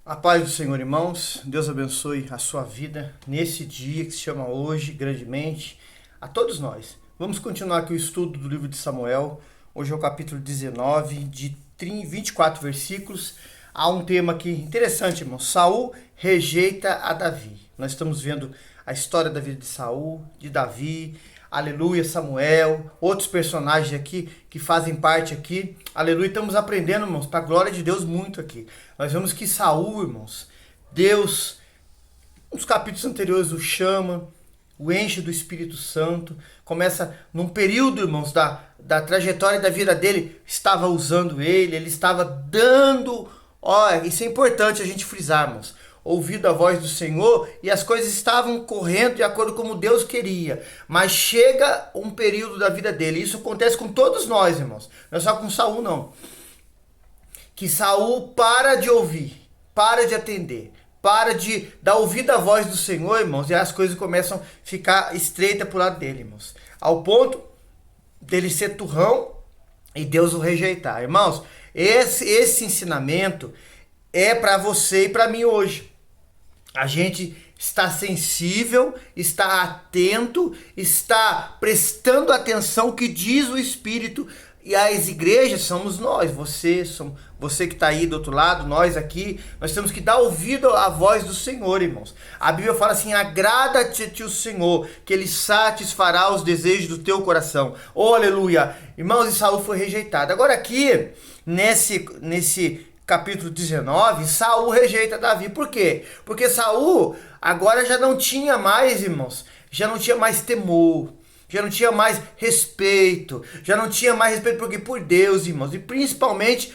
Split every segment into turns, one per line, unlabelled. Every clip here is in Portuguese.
A paz do Senhor, irmãos. Deus abençoe a sua vida nesse dia que se chama hoje, grandemente, a todos nós. Vamos continuar aqui o estudo do livro de Samuel. Hoje é o capítulo 19, de 24 versículos. Há um tema aqui interessante, irmãos. Saul rejeita a Davi. Nós estamos vendo a história da vida de Saul, de Davi, aleluia, Samuel, outros personagens aqui que fazem parte aqui, aleluia. Estamos aprendendo, irmãos, para a glória de Deus muito aqui. Nós vemos que Saul, irmãos, Deus, nos capítulos anteriores o chama, o enche do Espírito Santo, começa num período, irmãos, da trajetória da vida dele, estava usando ele estava dando, olha, isso é importante a gente frisar, irmãos, ouvido a voz do Senhor e as coisas estavam correndo de acordo com como Deus queria. Mas chega um período da vida dele. Isso acontece com todos nós, irmãos. Não é só com Saul, não. Que Saul para de ouvir, para de atender, para de dar ouvido à voz do Senhor, irmãos, e as coisas começam a ficar estreitas pro lado dele, irmãos. Ao ponto dele ser turrão e Deus o rejeitar. Irmãos, esse ensinamento é para você e para mim hoje. A gente está sensível, está atento, está prestando atenção ao que diz o Espírito. E as igrejas somos nós, você que está aí do outro lado, nós aqui, nós temos que dar ouvido à voz do Senhor, irmãos. A Bíblia fala assim: agrada-te o Senhor, que Ele satisfará os desejos do teu coração. Oh, aleluia! Irmãos, e Saul foi rejeitado. Agora aqui, nesse capítulo 19, Saul rejeita Davi. Por quê? Porque Saul agora já não tinha mais, irmãos, já não tinha mais temor, já não tinha mais respeito, porque por Deus, irmãos, e principalmente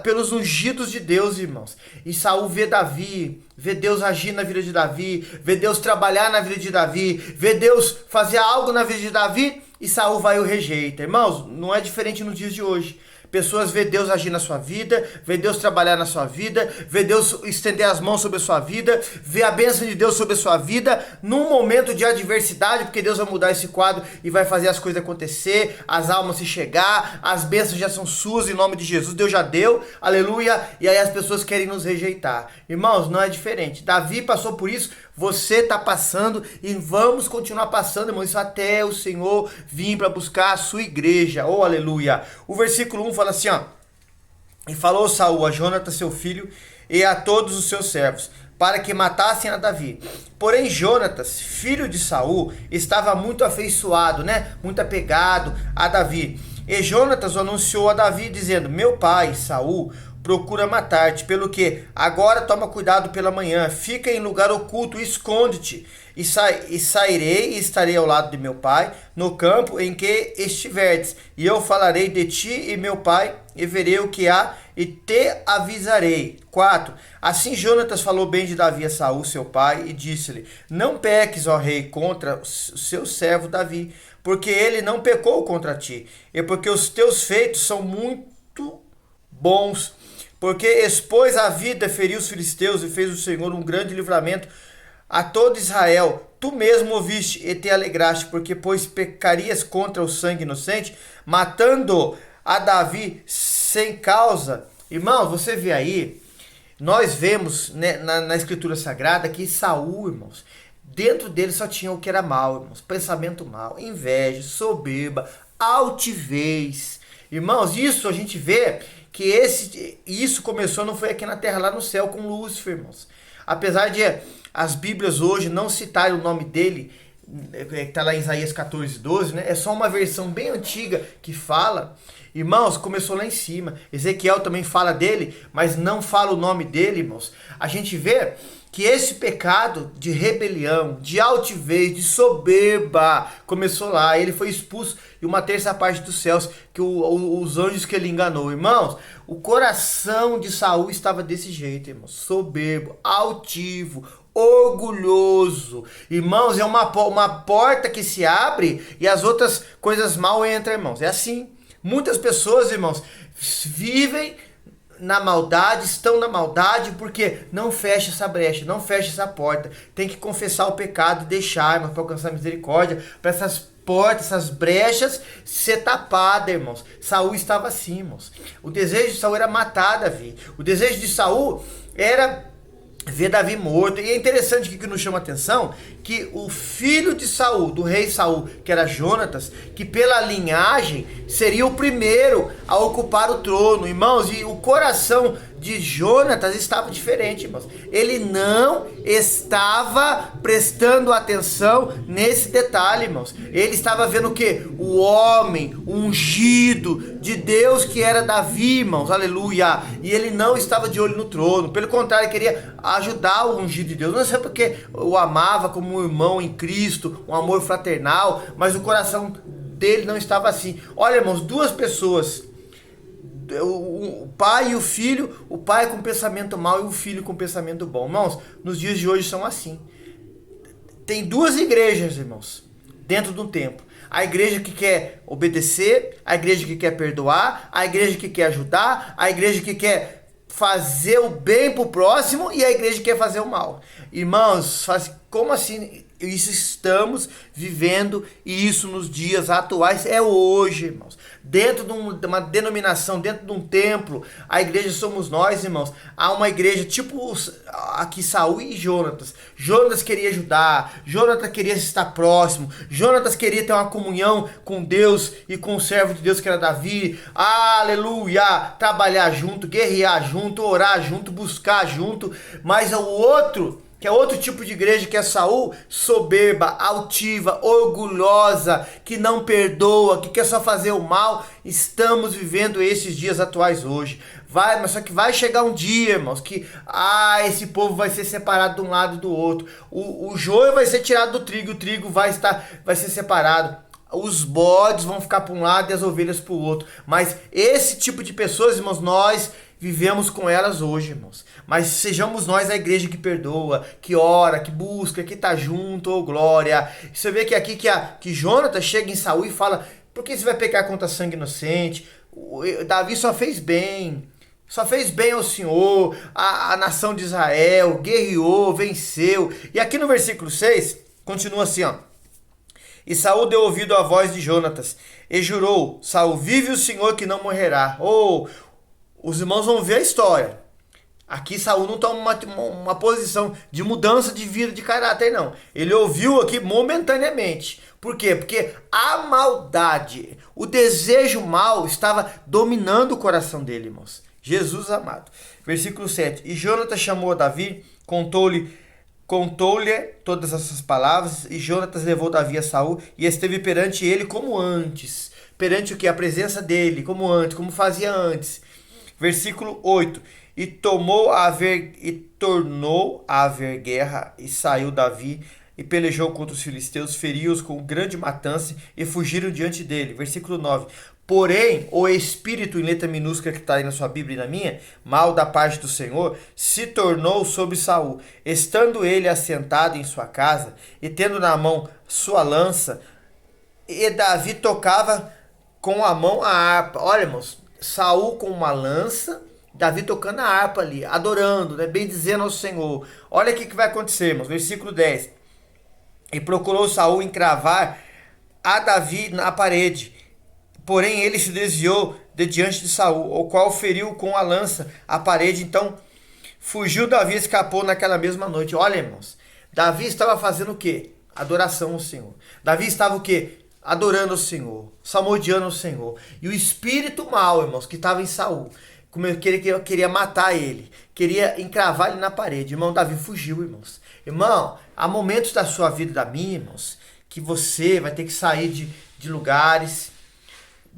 pelos ungidos de Deus, irmãos. E Saul vê Davi, vê Deus agir na vida de Davi, vê Deus trabalhar na vida de Davi, vê Deus fazer algo na vida de Davi, e Saul vai e o rejeita. Irmãos, não é diferente nos dias de hoje. Pessoas vê Deus agir na sua vida, vê Deus trabalhar na sua vida, vê Deus estender as mãos sobre a sua vida, vê a bênção de Deus sobre a sua vida, num momento de adversidade, porque Deus vai mudar esse quadro e vai fazer as coisas acontecer, as almas se chegar, as bênçãos já são suas em nome de Jesus, Deus já deu, aleluia, e aí as pessoas querem nos rejeitar. Irmãos, não é diferente. Davi passou por isso, você está passando e vamos continuar passando, irmãos, isso até o Senhor vir para buscar a sua igreja, oh aleluia. O versículo 1 fala assim, ó: e falou Saul a Jonatas seu filho e a todos os seus servos, para que matassem a Davi. Porém Jonatas, filho de Saul, estava muito afeiçoado, muito apegado a Davi. E Jonatas o anunciou a Davi, dizendo: meu pai, Saul, procura matar-te, pelo que agora toma cuidado pela manhã, fica em lugar oculto, esconde-te, e sairei e estarei ao lado de meu pai, no campo em que estiverdes, e eu falarei de ti e meu pai, e verei o que há, e te avisarei. 4. Assim Jonatas falou bem de Davi a Saul, seu pai, e disse-lhe: não peques, ó rei, contra o seu servo Davi, porque ele não pecou contra ti, e porque os teus feitos são muito bons, porque expôs a vida, feriu os filisteus e fez o Senhor um grande livramento a todo Israel. Tu mesmo ouviste e te alegraste, porque pois pecarias contra o sangue inocente, matando a Davi sem causa. Irmão, você vê aí, nós vemos, na Escritura Sagrada que Saul, irmãos, dentro dele só tinha o que era mal, irmãos, pensamento mal, inveja, soberba, altivez. Irmãos, isso a gente vê que isso começou, não foi aqui na terra, lá no céu com Lúcifer, irmãos. Apesar de as Bíblias hoje não citarem o nome dele, que está lá em Isaías 14:12, é só uma versão bem antiga que fala. Irmãos, começou lá em cima. Ezequiel também fala dele, mas não fala o nome dele, irmãos. A gente vê que esse pecado de rebelião, de altivez, de soberba, começou lá. Ele foi expulso e uma terça parte dos céus, que os anjos que ele enganou. Irmãos, o coração de Saul estava desse jeito, irmãos. Soberbo, altivo, orgulhoso. Irmãos, é uma porta que se abre e as outras coisas mal entram, irmãos. É assim. Muitas pessoas, irmãos, vivem na maldade, estão na maldade, porque não fecha essa brecha, não fecha essa porta. Tem que confessar o pecado e deixar, irmãos, para alcançar misericórdia, para essas portas, essas brechas ser tapadas, irmãos. Saul estava assim, irmãos. O desejo de Saul era matar Davi. O desejo de Saul era ver Davi morto. E é interessante que nos chama a atenção que o filho de Saul, do rei Saul, que era Jonatas, que pela linhagem seria o primeiro a ocupar o trono, irmãos, e o coração de Jonatas estava diferente, irmãos. Ele não estava prestando atenção nesse detalhe, irmãos. Ele estava vendo o quê? O homem ungido de Deus, que era Davi, irmãos, aleluia. E ele não estava de olho no trono, pelo contrário, ele queria ajudar o ungido de Deus. Não sei porque o amava como um irmão em Cristo, um amor fraternal, mas o coração dele não estava assim. Olha, irmãos, duas pessoas, o pai e o filho, o pai com pensamento mau e o filho com pensamento bom. Irmãos, nos dias de hoje são assim. Tem duas igrejas, irmãos, dentro do templo. A igreja que quer obedecer, a igreja que quer perdoar, a igreja que quer ajudar, a igreja que quer fazer o bem pro próximo e a igreja que quer fazer o mal. Irmãos, como assim? Isso estamos vivendo, e isso nos dias atuais é hoje, irmãos. Dentro de uma denominação, dentro de um templo, a igreja somos nós, irmãos. Há uma igreja tipo aqui Saul e Jonatas. Jonatas queria ajudar, Jonatas queria estar próximo, Jonatas queria ter uma comunhão com Deus e com o servo de Deus que era Davi. Aleluia! Trabalhar junto, guerrear junto, orar junto, buscar junto. Mas o outro, que é outro tipo de igreja, que é Saul, soberba, altiva, orgulhosa, que não perdoa, que quer só fazer o mal. Estamos vivendo esses dias atuais hoje. Mas só que vai chegar um dia, irmãos, que esse povo vai ser separado de um lado e do outro. O joio vai ser tirado do trigo, o trigo vai ser separado. Os bodes vão ficar para um lado e as ovelhas para o outro. Mas esse tipo de pessoas, irmãos, nós vivemos com elas hoje, irmãos. Mas sejamos nós a igreja que perdoa, que ora, que busca, que está junto, oh glória. Você vê que aqui que Jonatas chega em Saul e fala: por que você vai pecar contra sangue inocente? Davi só fez bem. Só fez bem ao Senhor, a nação de Israel, guerreou, venceu. E aqui no versículo 6, continua assim, ó. E Saul deu ouvido à voz de Jonatas e jurou: Saul, vive o Senhor que não morrerá. Os irmãos vão ver a história. Aqui Saul não toma uma posição de mudança de vida, de caráter, não. Ele ouviu aqui momentaneamente. Por quê? Porque a maldade, o desejo mal estava dominando o coração dele, irmãos. Jesus amado. Versículo 7. E Jonatas chamou a Davi, contou-lhe todas essas palavras, e Jonatas levou Davi a Saul e esteve perante ele como antes. Perante o que? A presença dele, como antes, como fazia antes. Versículo 8. E tornou a haver guerra, e saiu Davi e pelejou contra os filisteus, feriu-os com grande matança e fugiram diante dele. Versículo 9. Porém, o espírito, em letra minúscula que está aí na sua Bíblia e na minha, mal da parte do Senhor, se tornou sobre Saul, estando ele assentado em sua casa e tendo na mão sua lança, e Davi tocava com a mão a harpa. Olha, irmãos, Saul com uma lança, Davi tocando a harpa ali, adorando, né, bendizendo ao Senhor. Olha o que vai acontecer, irmãos. Versículo 10. E procurou Saul encravar a Davi na parede. Porém, ele se desviou de diante de Saul, o qual feriu com a lança a parede. Então, fugiu Davi e escapou naquela mesma noite. Olha, irmãos, Davi estava fazendo o quê? Adoração ao Senhor. Davi estava o quê? Adorando o Senhor, salmodiando o Senhor. E o espírito mau, irmãos, que estava em Saul, queria matar ele, queria encravar ele na parede. Irmão, Davi fugiu, irmãos. Irmão, há momentos da sua vida, da minha, irmãos, que você vai ter que sair de lugares,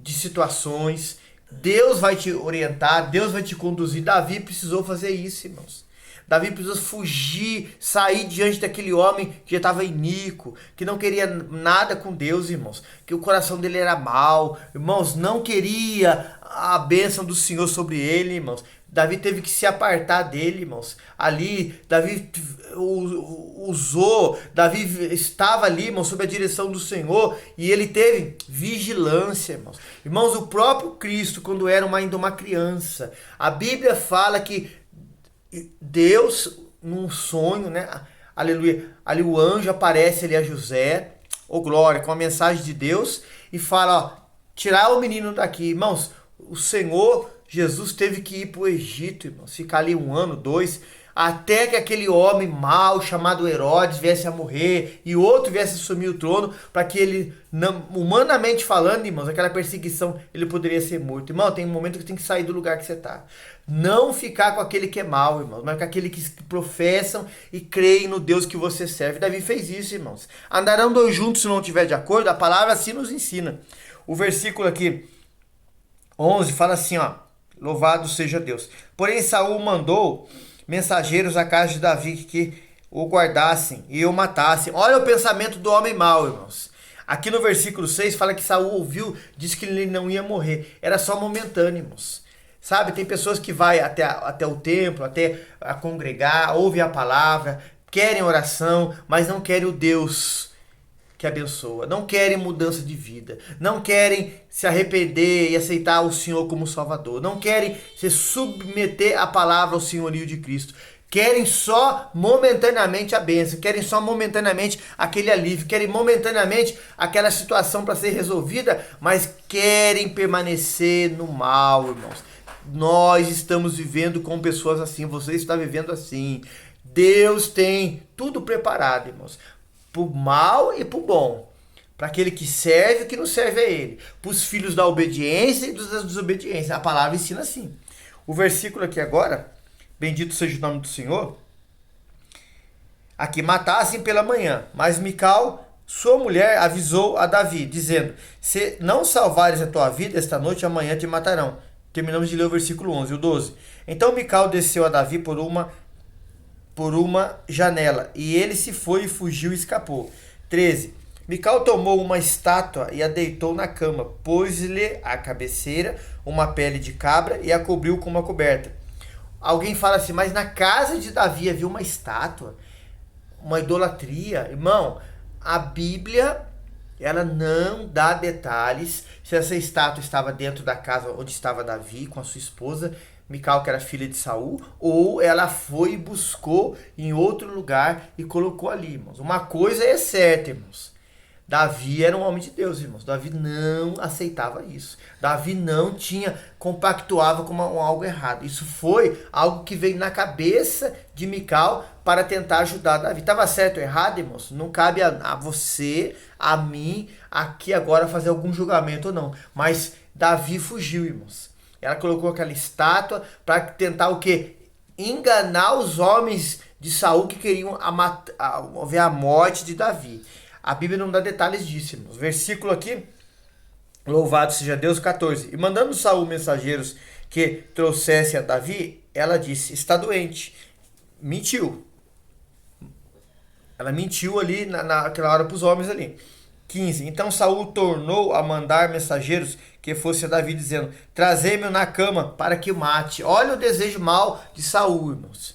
de situações. Deus vai te orientar, Deus vai te conduzir. Davi precisou fazer isso, irmãos. Davi precisou fugir, sair diante daquele homem que já estava iníquo, que não queria nada com Deus, irmãos. Que o coração dele era mau, irmãos, não queria a bênção do Senhor sobre ele, irmãos. Davi teve que se apartar dele, irmãos. Ali, Davi Davi estava ali, irmãos, sob a direção do Senhor, e ele teve vigilância, irmãos. Irmãos, o próprio Cristo, quando era ainda uma criança, a Bíblia fala que Deus, num sonho, né? Aleluia. Ali o anjo aparece ali a José, glória, com a mensagem de Deus, e fala: tirar o menino daqui. Irmãos, o Senhor Jesus teve que ir para o Egito, irmãos, ficar ali 1 ano, 2, até que aquele homem mau chamado Herodes viesse a morrer e outro viesse a assumir o trono, para que ele, humanamente falando, irmãos, aquela perseguição, ele poderia ser morto. Irmão, tem um momento que tem que sair do lugar que você está. Não ficar com aquele que é mau, irmãos, mas com aquele que professam e creem no Deus que você serve. Davi fez isso, irmãos. Andarão dois juntos se não tiver de acordo? A palavra assim nos ensina. O versículo aqui, 11, fala assim, ó: louvado seja Deus. Porém, Saul mandou mensageiros à casa de Davi que o guardassem e o matassem. Olha o pensamento do homem mau, irmãos. Aqui no versículo 6 fala que Saul ouviu, disse que ele não ia morrer. Era só momentâneo, irmãos. Sabe, tem pessoas que vai até o templo, até a congregar, ouvem a palavra, querem oração, mas não querem o Deus que abençoa, não querem mudança de vida, não querem se arrepender e aceitar o Senhor como Salvador, não querem se submeter à palavra, ao senhorio de Cristo, querem só momentaneamente a bênção, querem só momentaneamente aquele alívio, querem momentaneamente aquela situação para ser resolvida, mas querem permanecer no mal, irmãos. Nós estamos vivendo com pessoas assim, você está vivendo assim. Deus tem tudo preparado, irmãos, para o mal e para o bom, para aquele que serve e que não serve a ele, para os filhos da obediência e da desobediência. A palavra ensina assim. O versículo aqui agora, bendito seja o nome do Senhor, aqui: matassem pela manhã, mas Mical, sua mulher, avisou a Davi, dizendo: se não salvares a tua vida esta noite, amanhã te matarão. Terminamos de ler o versículo 11, o 12. Então Mical desceu a Davi por uma janela, e ele se foi e fugiu e escapou. 13. Mical tomou uma estátua e a deitou na cama, pôs-lhe à cabeceira uma pele de cabra e a cobriu com uma coberta. Alguém fala assim, mas na casa de Davi havia uma estátua, uma idolatria. Irmão, a Bíblia, ela não dá detalhes se essa estátua estava dentro da casa onde estava Davi com a sua esposa, Mical, que era filha de Saul, ou ela foi e buscou em outro lugar e colocou ali, irmãos. Uma coisa é certa, irmãos. Davi era um homem de Deus, irmãos. Davi não aceitava isso. Davi não compactuava com algo errado. Isso foi algo que veio na cabeça de Mical para tentar ajudar Davi. Estava certo ou errado, irmãos? Não cabe a você, a mim, aqui agora fazer algum julgamento ou não. Mas Davi fugiu, irmãos. Ela colocou aquela estátua para tentar o quê? Enganar os homens de Saul que queriam ver a morte de Davi. A Bíblia não dá detalhes disso, irmãos. Versículo aqui, louvado seja Deus, 14. E mandando Saul mensageiros que trouxessem a Davi, ela disse: está doente. Mentiu. Ela mentiu ali naquela hora para os homens ali. 15. Então Saul tornou a mandar mensageiros que fosse a Davi, dizendo: trazei-me na cama para que o mate. Olha o desejo mau de Saul, irmãos.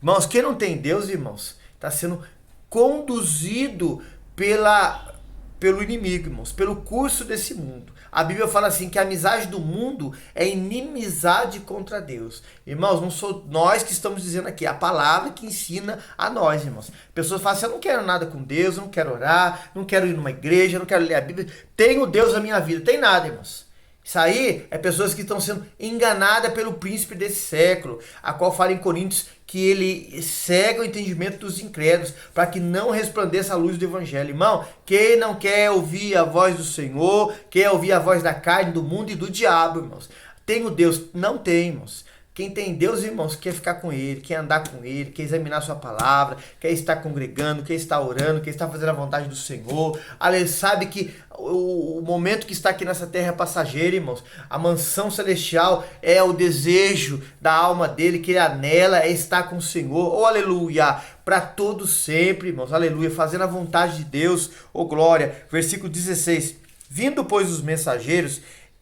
Irmãos, quem não tem Deus, irmãos, está sendo conduzido pelo inimigo, irmãos, pelo curso desse mundo. A Bíblia fala assim que a amizade do mundo é inimizade contra Deus. Irmãos, não sou nós que estamos dizendo aqui, a palavra que ensina a nós, irmãos. Pessoas falam assim: eu não quero nada com Deus, eu não quero orar, não quero ir numa igreja, eu não quero ler a Bíblia. Tenho Deus na minha vida. Tem nada, irmãos. Isso aí é pessoas que estão sendo enganadas pelo príncipe desse século, a qual fala em Coríntios que ele cega o entendimento dos incrédulos, para que não resplandeça a luz do evangelho. Irmão, quem não quer ouvir a voz do Senhor, quer ouvir a voz da carne, do mundo e do diabo, irmãos. Tem o Deus? Não tem, irmãos. Quem tem Deus, irmãos, quer ficar com Ele, quer andar com Ele, quer examinar sua palavra, quer estar congregando, quer estar orando, quer estar fazendo a vontade do Senhor. Ele sabe que o momento que está aqui nessa terra é passageiro, irmãos. A mansão celestial é o desejo da alma dele, que ele anela, é estar com o Senhor. Oh, aleluia! Para todos sempre, irmãos. Aleluia! Fazendo a vontade de Deus. Oh, glória! Versículo 16. Vindo, pois, os mensageiros,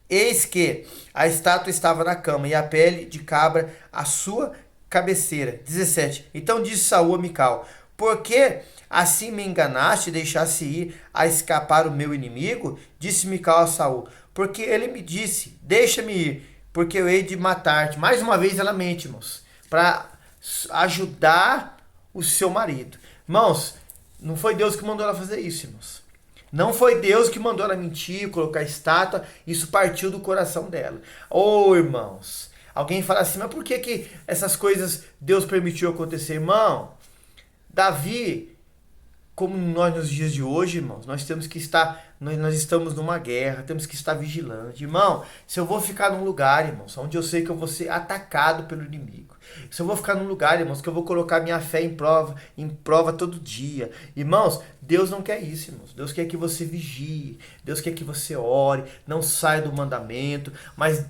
eis que a estátua estava na cama e a pele de cabra à sua cabeceira. 17. Então disse Saul a Mical: por que assim me enganaste e deixaste ir a escapar o meu inimigo? Disse Mical a Saul: porque ele me disse: deixa-me ir, porque eu hei de matar-te. Mais uma vez ela mente, irmãos, para ajudar o seu marido. Irmãos, não foi Deus que mandou ela fazer isso, irmãos. Não foi Deus que mandou ela mentir, colocar estátua, isso partiu do coração dela. Ô, irmãos, alguém fala assim, mas por que essas coisas Deus permitiu acontecer? Irmão, Davi, como nós nos dias de hoje, irmãos, nós temos que estar, nós estamos numa guerra, temos que estar vigilante. Irmão, se eu vou ficar num lugar, irmãos, onde eu sei que eu vou ser atacado pelo inimigo, se eu vou ficar num lugar, irmãos, que eu vou colocar minha fé em prova todo dia. Irmãos, Deus não quer isso, irmãos. Deus quer que você vigie, Deus quer que você ore, não saia do mandamento, mas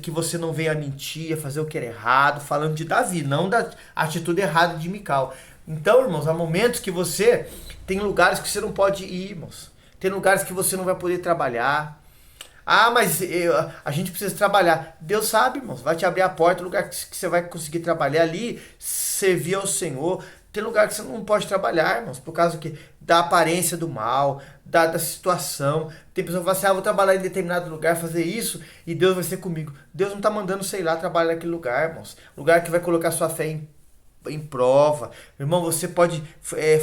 que você não venha mentir, fazer o que era errado, falando de Davi, não da atitude errada de Mical. Então, irmãos, há momentos que você tem lugares que você não pode ir, irmãos. Tem lugares que você não vai poder trabalhar. Ah, mas a gente precisa trabalhar. Deus sabe, irmãos, vai te abrir a porta, lugar que você vai conseguir trabalhar ali, servir ao Senhor. Tem lugar que você não pode trabalhar, irmãos, por causa da aparência do mal, da situação. Tem pessoa que fala assim, vou trabalhar em determinado lugar, fazer isso, e Deus vai ser comigo. Deus não está mandando, sei lá, trabalhar naquele lugar, irmãos. Lugar que vai colocar sua fé em prova. Irmão, você pode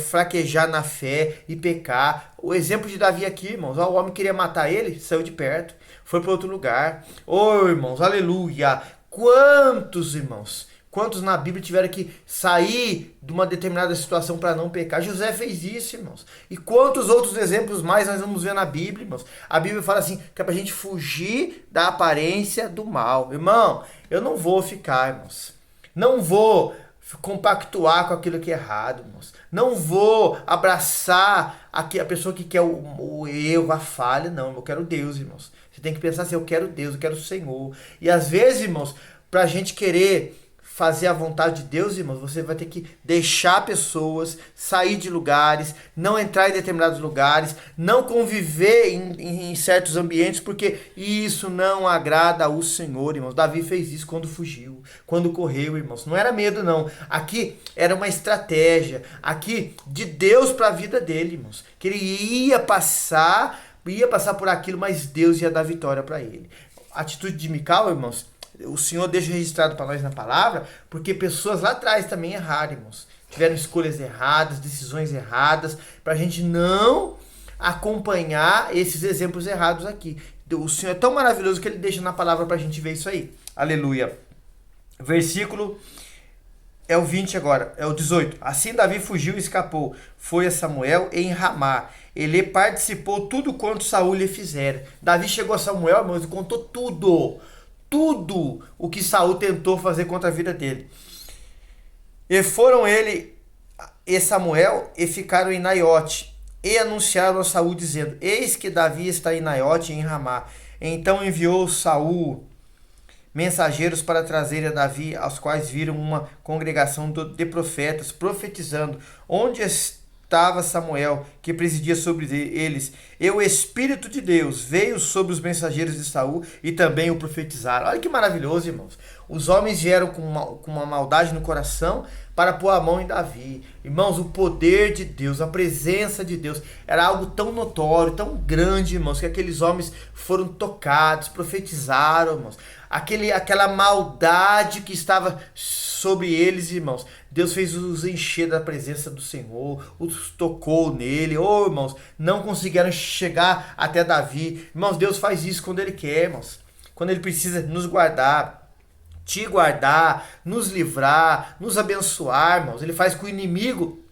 fraquejar na fé e pecar. O exemplo de Davi aqui, irmãos, o homem queria matar ele, saiu de perto, foi para outro lugar. Ô, irmãos, aleluia. Quantos na Bíblia tiveram que sair de uma determinada situação para não pecar? José fez isso, irmãos. E quantos outros exemplos mais nós vamos ver na Bíblia, irmãos? A Bíblia fala assim, que é pra gente fugir da aparência do mal. Irmão, eu não vou ficar, irmãos. Não vou compactuar com aquilo que é errado, irmãos. Não vou abraçar a pessoa que quer o erro, a falha. Não, eu quero Deus, irmãos. Você tem que pensar assim, eu quero Deus, eu quero o Senhor. E às vezes, irmãos, pra gente querer fazer a vontade de Deus, irmãos, você vai ter que deixar pessoas, sair de lugares, não entrar em determinados lugares, não conviver em certos ambientes, porque isso não agrada ao Senhor, irmãos. Davi fez isso quando fugiu, quando correu, irmãos. Não era medo, não. Aqui era uma estratégia, aqui de Deus para a vida dele, irmãos. Que ele ia passar por aquilo, mas Deus ia dar vitória para ele. A atitude de Mical, irmãos, o Senhor deixa registrado para nós na palavra, porque pessoas lá atrás também erraram, irmãos. Tiveram escolhas erradas, decisões erradas, para a gente não acompanhar esses exemplos errados aqui. O Senhor é tão maravilhoso que Ele deixa na palavra para a gente ver isso aí. Aleluia. Versículo é o 20 agora, é o 18. Assim Davi fugiu e escapou. Foi a Samuel em Ramá. Ele participou tudo quanto Saul lhe fizera. Davi chegou a Samuel, irmãos, e contou tudo o que Saul tentou fazer contra a vida dele. E foram ele e Samuel e ficaram em Naiote, e anunciaram a Saul dizendo, eis que Davi está em Naiote e em Ramá. Então enviou Saul mensageiros para trazer a Davi, aos quais viram uma congregação de profetas profetizando, onde estava Samuel, que presidia sobre eles, e o Espírito de Deus veio sobre os mensageiros de Saul e também o profetizaram. Olha que maravilhoso, irmãos. Os homens vieram com uma maldade no coração para pôr a mão em Davi. Irmãos, o poder de Deus, a presença de Deus era algo tão notório, tão grande, irmãos, que aqueles homens foram tocados, profetizaram, irmãos. Aquela maldade que estava sobre eles, irmãos. Deus fez os encher da presença do Senhor, os tocou nele. Oh, irmãos, não conseguiram chegar até Davi. Irmãos, Deus faz isso quando Ele quer, irmãos. Quando Ele precisa nos guardar, te guardar, nos livrar, nos abençoar, irmãos. Ele faz que o inimigo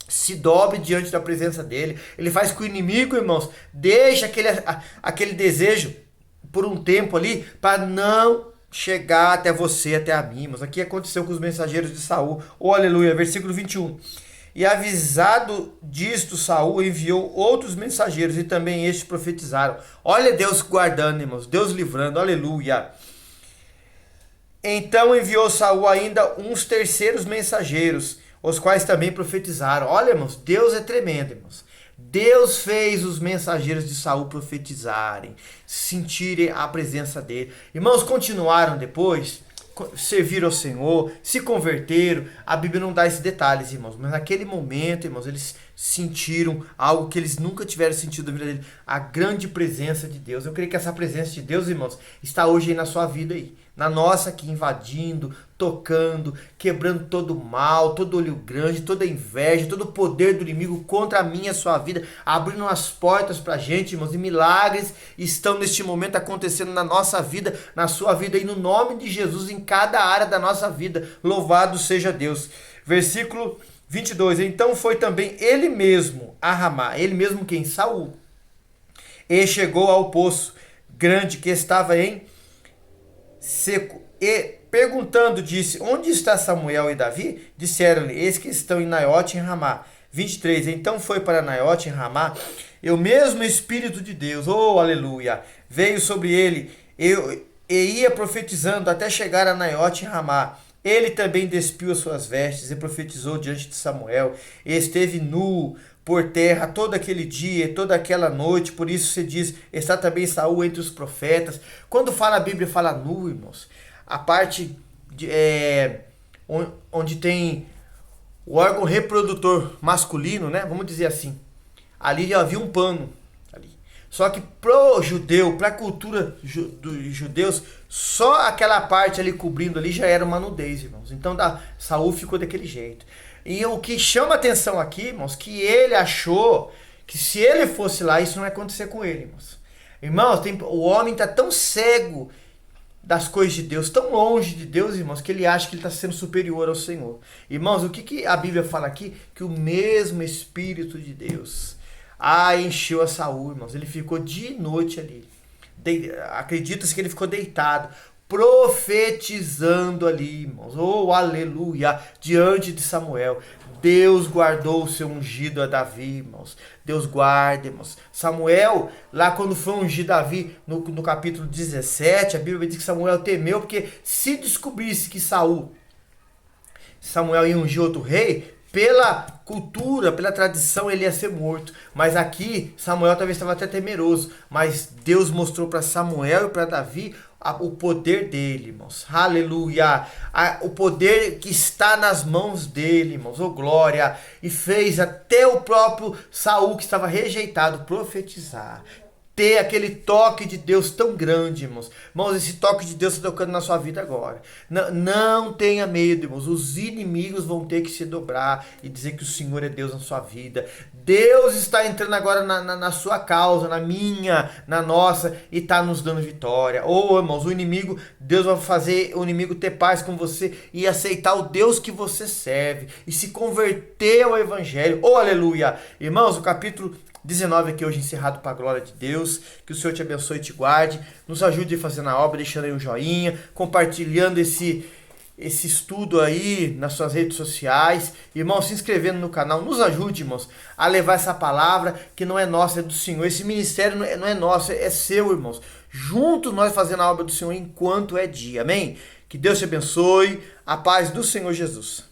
se dobre diante da presença dele. Ele faz que o inimigo, irmãos, deixe aquele desejo por um tempo ali, para não chegar até você, até a mim. Mas aqui aconteceu com os mensageiros de Saul. Oh, aleluia, versículo 21. E avisado disto, Saul enviou outros mensageiros, e também estes profetizaram. Olha Deus guardando, irmãos, Deus livrando, aleluia. Então enviou Saul ainda uns terceiros mensageiros, os quais também profetizaram. Olha, irmãos, Deus é tremendo, irmãos. Deus fez os mensageiros de Saul profetizarem, sentirem a presença dele. Irmãos, continuaram depois, serviram ao Senhor, se converteram. A Bíblia não dá esses detalhes, irmãos, mas naquele momento, irmãos, eles sentiram algo que eles nunca tiveram sentido na vida dele, a grande presença de Deus. Eu creio que essa presença de Deus, irmãos, está hoje aí na sua vida aí, na nossa aqui, invadindo, tocando, quebrando todo o mal, todo olho grande, toda inveja, todo o poder do inimigo contra a minha e a sua vida, abrindo as portas pra gente, irmãos, e milagres estão neste momento acontecendo na nossa vida, na sua vida, e no nome de Jesus, em cada área da nossa vida. Louvado seja Deus. Versículo 22. Então foi também ele mesmo a Ramá, ele mesmo quem? Saul. E chegou ao poço grande que estava em seco. E perguntando, disse: onde está Samuel e Davi? Disseram-lhe: eis que estão em Naiote em Ramá. 23. Então foi para Naiote em Ramá, e o mesmo Espírito de Deus, oh aleluia, veio sobre ele, e ia profetizando até chegar a Naiote em Ramá. Ele também despiu as suas vestes e profetizou diante de Samuel, e esteve nu por terra todo aquele dia e toda aquela noite. Por isso se diz: está também Saul entre os profetas. Quando fala a Bíblia, fala nu, irmãos. A parte onde tem o órgão reprodutor masculino, né? Vamos dizer assim. Ali já havia um pano. Ali. Só que pro judeu, para a cultura dos judeus, só aquela parte ali cobrindo ali já era uma nudez, irmãos. Então Saul ficou daquele jeito. E o que chama atenção aqui, irmãos, que ele achou que se ele fosse lá, isso não ia acontecer com ele, irmãos. Irmãos, o homem está tão cego das coisas de Deus, tão longe de Deus, irmãos, que ele acha que ele está sendo superior ao Senhor. Irmãos, o que a Bíblia fala aqui? Que o mesmo Espírito de Deus encheu a Saul, irmãos. Ele ficou de noite ali. Acredita-se que ele ficou deitado, profetizando ali, irmãos. Oh, aleluia! Diante de Samuel. Deus guardou o seu ungido a Davi, irmãos. Deus guarda, irmãos. Samuel, lá quando foi ungir Davi, no capítulo 17, a Bíblia diz que Samuel temeu, porque se descobrisse que Samuel ia ungir outro rei, pela cultura, pela tradição, ele ia ser morto. Mas aqui, Samuel talvez estava até temeroso. Mas Deus mostrou para Samuel e para Davi o poder dele, irmãos. Aleluia. O poder que está nas mãos dele, irmãos. Oh, glória. E fez até o próprio Saul, que estava rejeitado, profetizar. Ter aquele toque de Deus tão grande, irmãos. Irmãos, esse toque de Deus está tocando na sua vida agora. Não tenha medo, irmãos. Os inimigos vão ter que se dobrar e dizer que o Senhor é Deus na sua vida. Deus está entrando agora na sua causa, na minha, na nossa, e está nos dando vitória. Oh, irmãos, Deus vai fazer o inimigo ter paz com você e aceitar o Deus que você serve e se converter ao Evangelho. Oh, aleluia. Irmãos, o capítulo 19 aqui hoje encerrado para a glória de Deus. Que o Senhor te abençoe e te guarde. Nos ajude a fazer na obra, deixando aí um joinha, compartilhando esse estudo aí nas suas redes sociais. Irmãos, se inscrevendo no canal. Nos ajude, irmãos, a levar essa palavra que não é nossa, é do Senhor. Esse ministério não é nosso, é seu, irmãos. Juntos nós fazendo a obra do Senhor enquanto é dia. Amém? Que Deus te abençoe. A paz do Senhor Jesus.